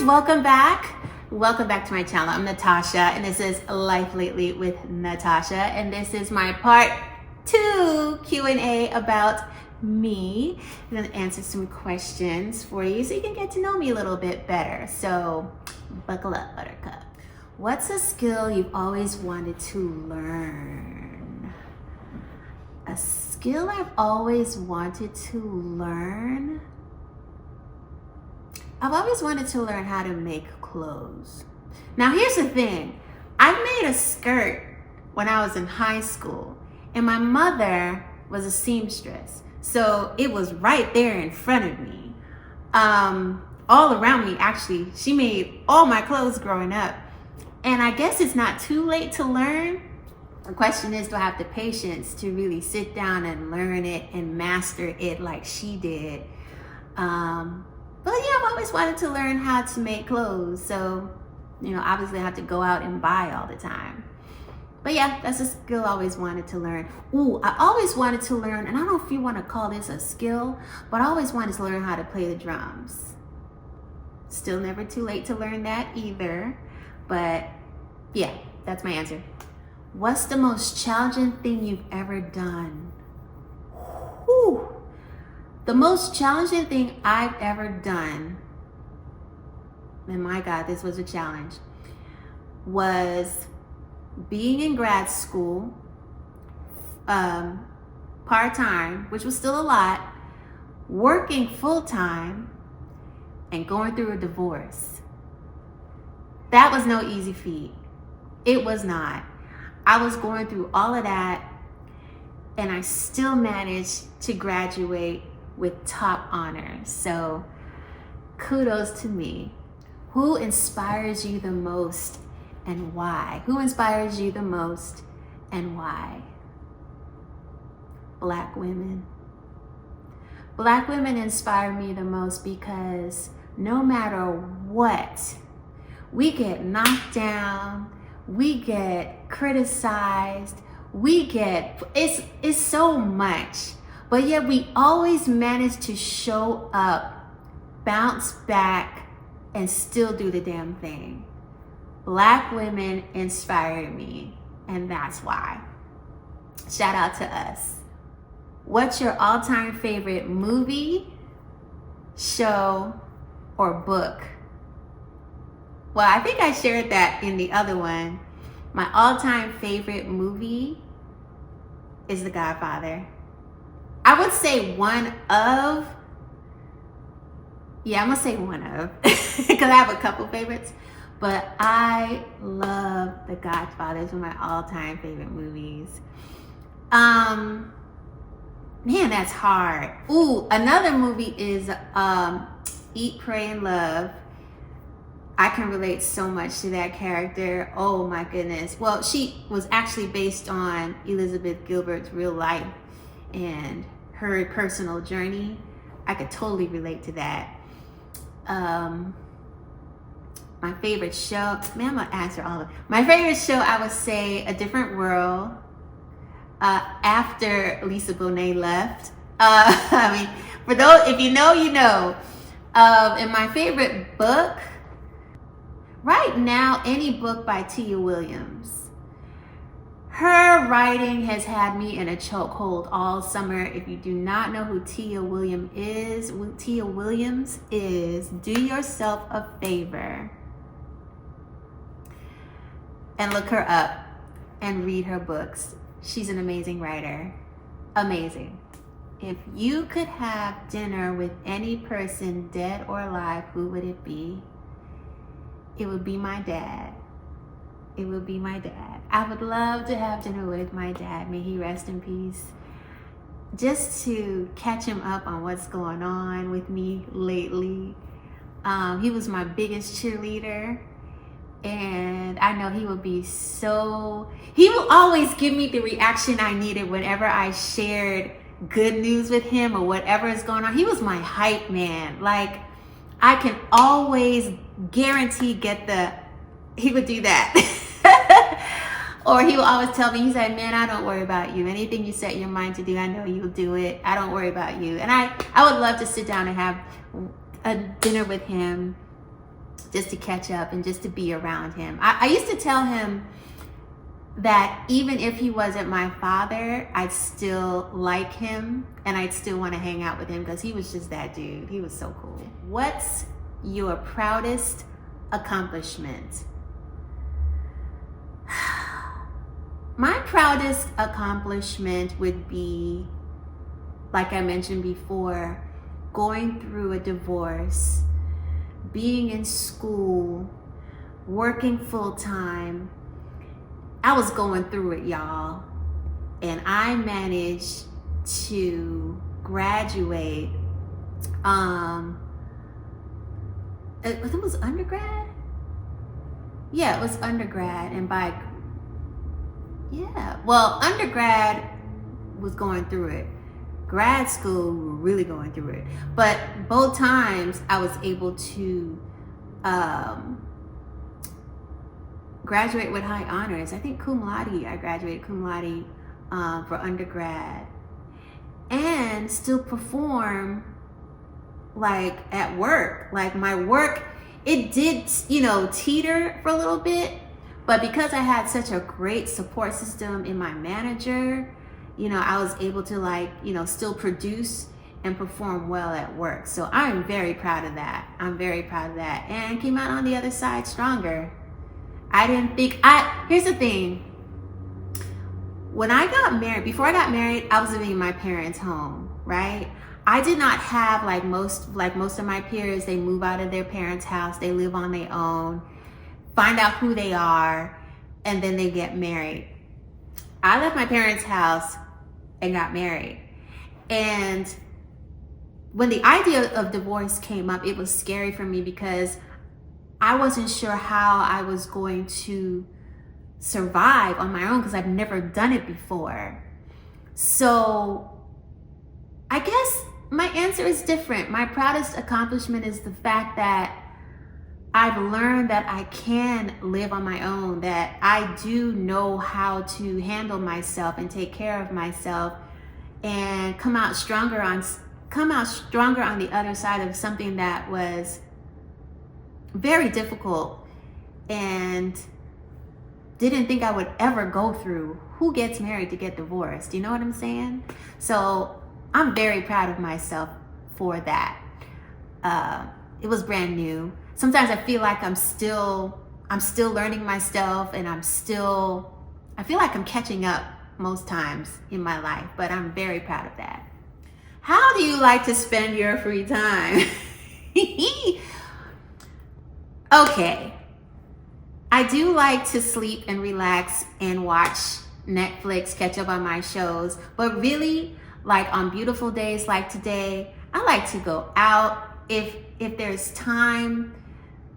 guys, welcome back. Welcome back to my channel. I'm Natasha and this is Life Lately with Natasha, and this is my part 2 Q&A about me. I'm going to answer some questions for you so you can get to know me a little bit better. So buckle up, buttercup. What's a skill you've always wanted to learn? A skill I've always wanted to learn? I've always wanted to learn how to make clothes. Now here's the thing. I made a skirt when I was in high school, and my mother was a seamstress. So it was right there in front of me. All around me, actually. She made all my clothes growing up. And I guess it's not too late to learn. The question is, do I have the patience to really sit down and learn it and master it like she did? But yeah, I've always wanted to learn how to make clothes. So, obviously I have to go out and buy all the time. But yeah, that's a skill I always wanted to learn. Ooh, I always wanted to learn, and I don't know if you want to call this a skill, but I always wanted to learn how to play the drums. Still never too late to learn that either. But yeah, that's my answer. What's the most challenging thing you've ever done? Whew. The most challenging thing I've ever done, and my God, this was a challenge, was being in grad school, part-time, which was still a lot, working full-time, and going through a divorce. That was no easy feat. It was not. I was going through all of that, and I still managed to graduate with top honors. So kudos to me. Who inspires you the most and why? Who inspires you the most and why? Black women. Black women inspire me the most because no matter what, we get knocked down, we get criticized, it's so much. But yet we always manage to show up, bounce back, and still do the damn thing. Black women inspire me, and that's why. Shout out to us. What's your all-time favorite movie, show, or book? Well, I think I shared that in the other one. My all-time favorite movie is The Godfather. I would say one of, I'm gonna say one of, because I have a couple favorites, but I love The Godfather. It's one of my all-time favorite movies. Man, that's hard. Ooh, another movie is Eat, Pray, and Love. I can relate so much to that character. Oh my goodness. Well, she was actually based on Elizabeth Gilbert's real life and her personal journey. I could totally relate to that. My favorite show, man, I'm gonna answer all of them. My favorite show, I would say A Different World. After Lisa Bonet left. I mean, for those, if you know, you know. And my favorite book, right now, any book by Tia Williams. Her writing has had me in a chokehold all summer. If you do not know who Tia Williams is, do yourself a favor and look her up and read her books. She's an amazing writer. Amazing. If you could have dinner with any person, dead or alive, who would it be? It would be my dad. It would be my dad. I would love to have dinner with my dad. May he rest in peace. Just to catch him up on what's going on with me lately. He was my biggest cheerleader. And I know he will always give me the reaction I needed whenever I shared good news with him or whatever is going on. He was my hype man. Like, I can always guarantee he would do that. Or he will always tell me, he said, man, I don't worry about you. Anything you set your mind to do, I know you'll do it. I don't worry about you. And I would love to sit down and have a dinner with him just to catch up and just to be around him. I used to tell him that even if he wasn't my father, I'd still like him and I'd still want to hang out with him because he was just that dude. He was so cool. What's your proudest accomplishment? My proudest accomplishment would be, like I mentioned before, going through a divorce, being in school, working full-time. I was going through it, y'all, and I managed to graduate. It was undergrad? Yeah, it was undergrad, and undergrad was going through it. Grad school, we were really going through it. But both times I was able to graduate with high honors. I think cum laude, I graduated cum laude for undergrad. And still perform like at work. Like my work, it did, teeter for a little bit. But because I had such a great support system in my manager, I was able to still produce and perform well at work. So I'm very proud of that. And came out on the other side stronger. Here's the thing. When I got married, before I got married, I was living in my parents' home, right? I did not have like most of my peers, they move out of their parents' house, they live on their own, find out who they are, and then they get married. I left my parents' house and got married. And when the idea of divorce came up, it was scary for me because I wasn't sure how I was going to survive on my own because I've never done it before. So I guess my answer is different. My proudest accomplishment is the fact that I've learned that I can live on my own, that I do know how to handle myself and take care of myself and come out stronger on the other side of something that was very difficult and didn't think I would ever go through. Who gets married to get divorced? You know what I'm saying? So I'm very proud of myself for that. It was brand new. Sometimes I feel like I'm still learning myself, and I feel like I'm catching up most times in my life, but I'm very proud of that. How do you like to spend your free time? Okay. I do like to sleep and relax and watch Netflix, catch up on my shows, but really, like on beautiful days like today, I like to go out. If there's time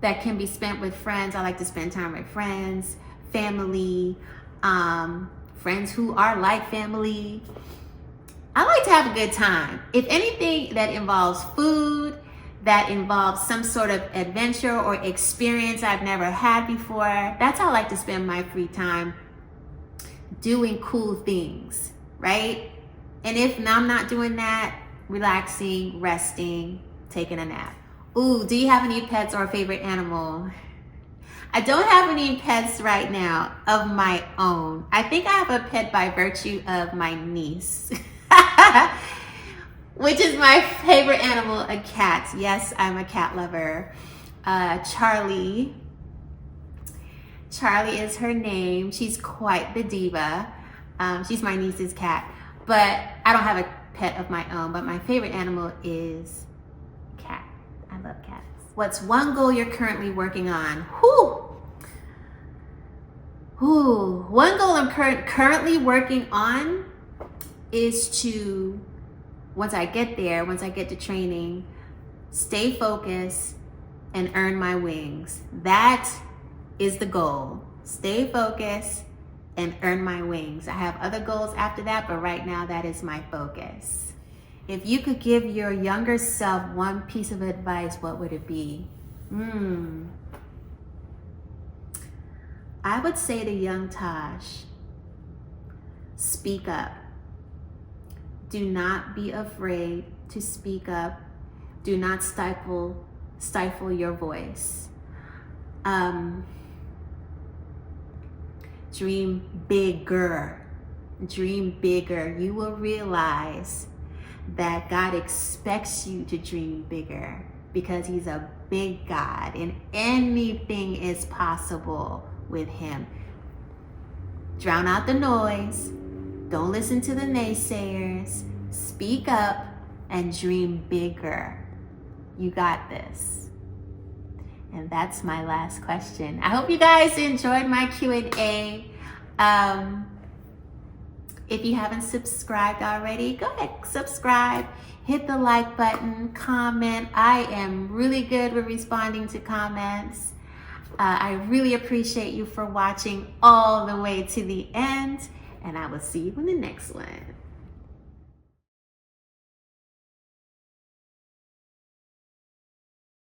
that can be spent with friends, I like to spend time with friends, family, friends who are like family. I like to have a good time. If anything that involves food, that involves some sort of adventure or experience I've never had before, that's how I like to spend my free time, doing cool things, right? And if I'm not doing that, relaxing, resting, taking a nap. Ooh, do you have any pets or a favorite animal? I don't have any pets right now of my own. I think I have a pet by virtue of my niece, which is my favorite animal, a cat. Yes, I'm a cat lover. Charlie. Charlie is her name. She's quite the diva. She's my niece's cat, but I don't have a pet of my own, but my favorite animal is cat. I love cats. What's one goal you're currently working on? One goal I'm currently working on is to, once I get to training, stay focused and earn my wings. That is the goal. Stay focused and earn my wings. I have other goals after that, but right now that is my focus. If you could give your younger self one piece of advice, what would it be? I would say to young Tosh, speak up. Do not be afraid to speak up. Do not stifle your voice. Dream bigger. Dream bigger. You will realize that God expects you to dream bigger because He's a big God and anything is possible with Him. Drown out the noise. Don't listen to the naysayers. Speak up and dream bigger. You got this. And that's my last question. I hope you guys enjoyed my Q&A. If you haven't subscribed already, go ahead, subscribe, hit the like button, comment. I am really good with responding to comments. I really appreciate you for watching all the way to the end, and I will see you in the next one.